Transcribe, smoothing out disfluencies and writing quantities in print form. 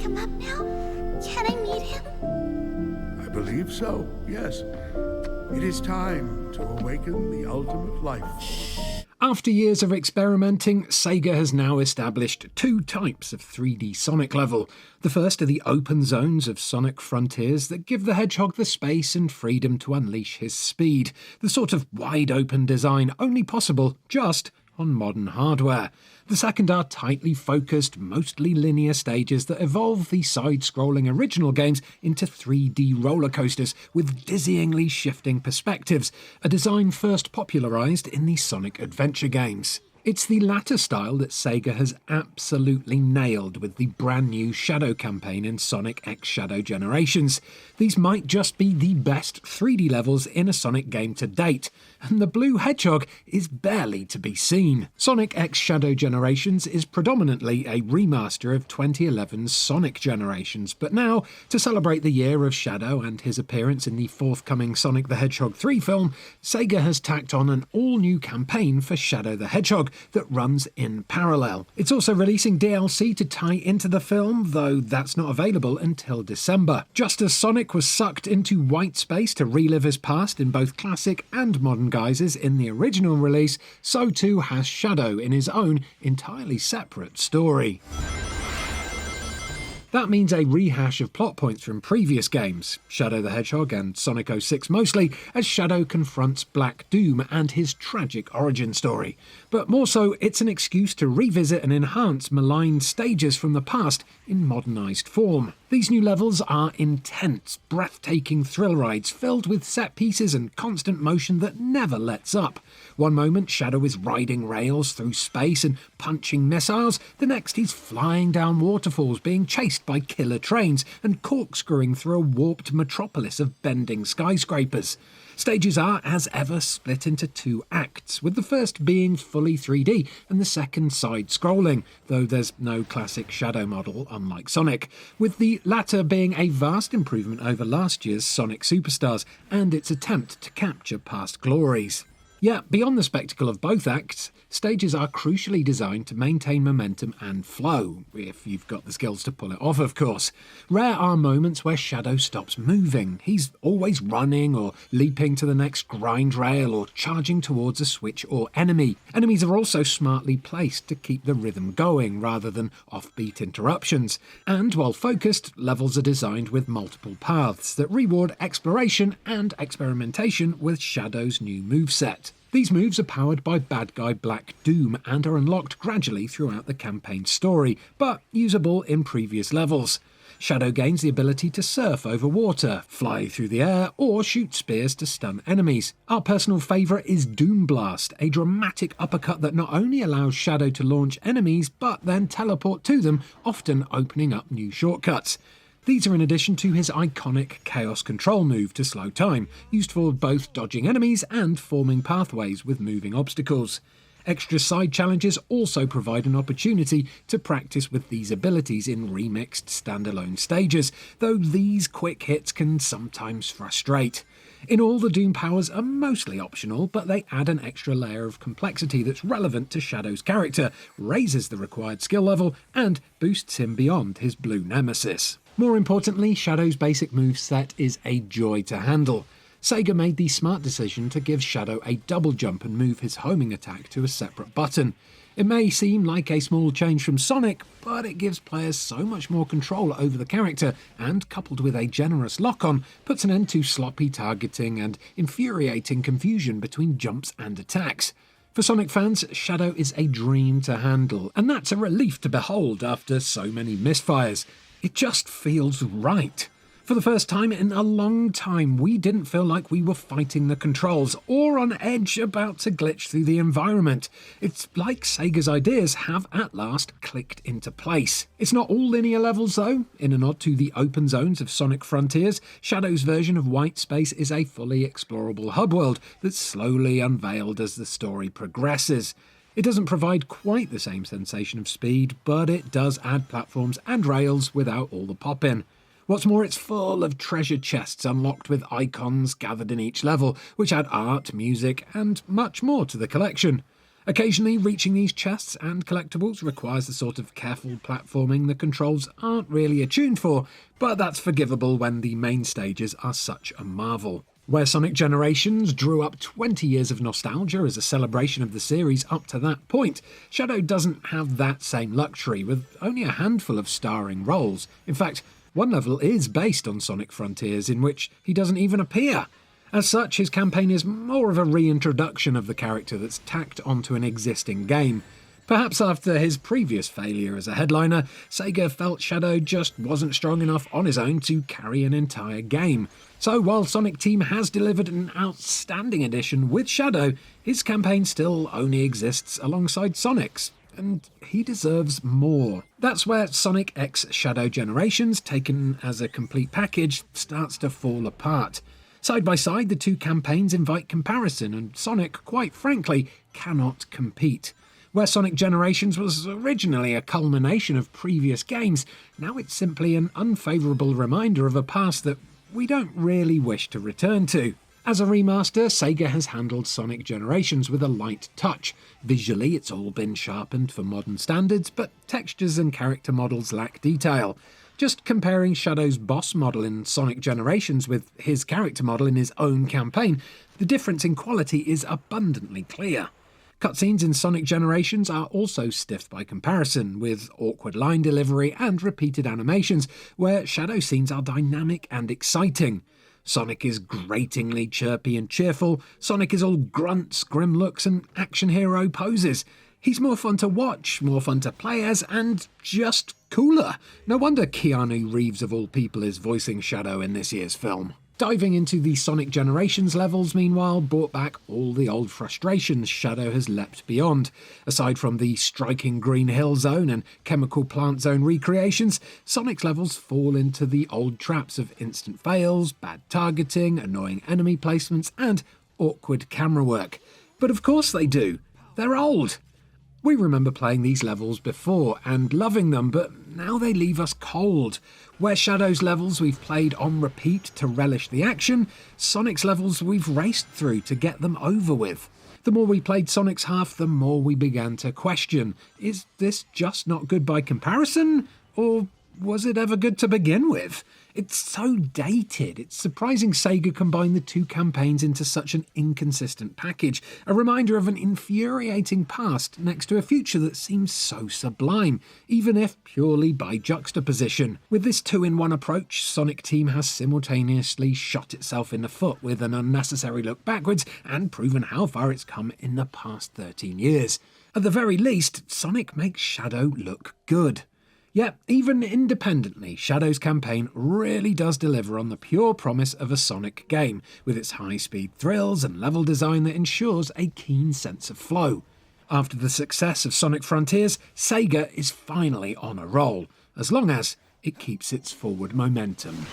pick him up now? Can I meet him? I believe so, yes. It is time to awaken the ultimate life force. After years of experimenting, Sega has now established two types of 3D Sonic level. The first are the open zones of Sonic Frontiers that give the Hedgehog the space and freedom to unleash his speed, the sort of wide-open design only possible just on modern hardware. The second are tightly focused, mostly linear stages that evolve the side-scrolling original games into 3D roller coasters with dizzyingly shifting perspectives, a design first popularised in the Sonic adventure games. It's the latter style that Sega has absolutely nailed with the brand new Shadow campaign in Sonic X Shadow Generations. These might just be the best 3D levels in a Sonic game to date, and the blue hedgehog is barely to be seen. Sonic X Shadow Generations is predominantly a remaster of 2011's Sonic Generations, but now, to celebrate the year of Shadow and his appearance in the forthcoming Sonic the Hedgehog 3 film, Sega has tacked on an all-new campaign for Shadow the Hedgehog that runs in parallel. It's also releasing DLC to tie into the film, though that's not available until December. Just as Sonic was sucked into white space to relive his past in both classic and modern guises in the original release, so too has Shadow in his own entirely separate story. That means a rehash of plot points from previous games, Shadow the Hedgehog and Sonic 06 mostly, as Shadow confronts Black Doom and his tragic origin story. But more so, it's an excuse to revisit and enhance maligned stages from the past in modernised form. These new levels are intense, breathtaking thrill rides filled with set pieces and constant motion that never lets up. One moment Shadow is riding rails through space and punching missiles, the next he's flying down waterfalls being chased by killer trains and corkscrewing through a warped metropolis of bending skyscrapers. Stages are, as ever, split into two acts, with the first being fully 3D and the second side-scrolling, though there's no classic Shadow model, unlike Sonic, with the latter being a vast improvement over last year's Sonic Superstars and its attempt to capture past glories. Yet, beyond the spectacle of both acts, stages are crucially designed to maintain momentum and flow, if you've got the skills to pull it off, of course. Rare are moments where Shadow stops moving. He's always running or leaping to the next grind rail or charging towards a switch or enemy. Enemies are also smartly placed to keep the rhythm going rather than offbeat interruptions. And while focused, levels are designed with multiple paths that reward exploration and experimentation with Shadow's new moveset. These moves are powered by bad guy Black Doom and are unlocked gradually throughout the campaign's story, but usable in previous levels. Shadow gains the ability to surf over water, fly through the air, or shoot spears to stun enemies. Our personal favourite is Doom Blast, a dramatic uppercut that not only allows Shadow to launch enemies, but then teleport to them, often opening up new shortcuts. These are in addition to his iconic Chaos Control move to slow time, used for both dodging enemies and forming pathways with moving obstacles. Extra side challenges also provide an opportunity to practice with these abilities in remixed standalone stages, though these quick hits can sometimes frustrate. In all, the Doom powers are mostly optional, but they add an extra layer of complexity that's relevant to Shadow's character, raises the required skill level, and boosts him beyond his blue nemesis. More importantly, Shadow's basic moveset is a joy to handle. Sega made the smart decision to give Shadow a double jump and move his homing attack to a separate button. It may seem like a small change from Sonic, but it gives players so much more control over the character and, coupled with a generous lock-on, puts an end to sloppy targeting and infuriating confusion between jumps and attacks. For Sonic fans, Shadow is a dream to handle, and that's a relief to behold after so many misfires. It just feels right. For the first time in a long time, we didn't feel like we were fighting the controls or on edge about to glitch through the environment. It's like Sega's ideas have at last clicked into place. It's not all linear levels though. In a nod to the open zones of Sonic Frontiers, Shadow's version of White Space is a fully explorable hub world that's slowly unveiled as the story progresses. It doesn't provide quite the same sensation of speed, but it does add platforms and rails without all the pop-in. What's more, it's full of treasure chests unlocked with icons gathered in each level, which add art, music, and much more to the collection. Occasionally, reaching these chests and collectibles requires the sort of careful platforming the controls aren't really attuned for, but that's forgivable when the main stages are such a marvel. Where Sonic Generations drew up 20 years of nostalgia as a celebration of the series up to that point, Shadow doesn't have that same luxury, with only a handful of starring roles. In fact, one level is based on Sonic Frontiers, in which he doesn't even appear. As such, his campaign is more of a reintroduction of the character that's tacked onto an existing game. Perhaps after his previous failure as a headliner, Sega felt Shadow just wasn't strong enough on his own to carry an entire game. So while Sonic Team has delivered an outstanding addition with Shadow, his campaign still only exists alongside Sonic's, and he deserves more. That's where Sonic X Shadow Generations, taken as a complete package, starts to fall apart. Side by side, the two campaigns invite comparison, and Sonic, quite frankly, cannot compete. Where Sonic Generations was originally a culmination of previous games, now it's simply an unfavourable reminder of a past that we don't really wish to return to. As a remaster, Sega has handled Sonic Generations with a light touch. Visually, it's all been sharpened for modern standards, but textures and character models lack detail. Just comparing Shadow's boss model in Sonic Generations with his character model in his own campaign, the difference in quality is abundantly clear. Cutscenes in Sonic Generations are also stiff by comparison, with awkward line delivery and repeated animations, where Shadow scenes are dynamic and exciting. Sonic is gratingly chirpy and cheerful. Sonic is all grunts, grim looks, and action hero poses. He's more fun to watch, more fun to play as, and just cooler. No wonder Keanu Reeves of all people is voicing Shadow in this year's film. Diving into the Sonic Generations levels, meanwhile, brought back all the old frustrations Shadow has leapt beyond. Aside from the striking Green Hill Zone and Chemical Plant Zone recreations, Sonic's levels fall into the old traps of instant fails, bad targeting, annoying enemy placements, and awkward camera work. But of course they do. They're old. We remember playing these levels before and loving them, but now they leave us cold. Where Shadow's levels we've played on repeat to relish the action, Sonic's levels we've raced through to get them over with. The more we played Sonic's half, the more we began to question, is this just not good by comparison? Or was it ever good to begin with? It's so dated. It's surprising Sega combined the two campaigns into such an inconsistent package, a reminder of an infuriating past next to a future that seems so sublime, even if purely by juxtaposition. With this two-in-one approach, Sonic Team has simultaneously shot itself in the foot with an unnecessary look backwards and proven how far it's come in the past 13 years. At the very least, Sonic makes Shadow look good. Yet, even independently, Shadow's campaign really does deliver on the pure promise of a Sonic game, with its high-speed thrills and level design that ensures a keen sense of flow. After the success of Sonic Frontiers, Sega is finally on a roll, as long as it keeps its forward momentum.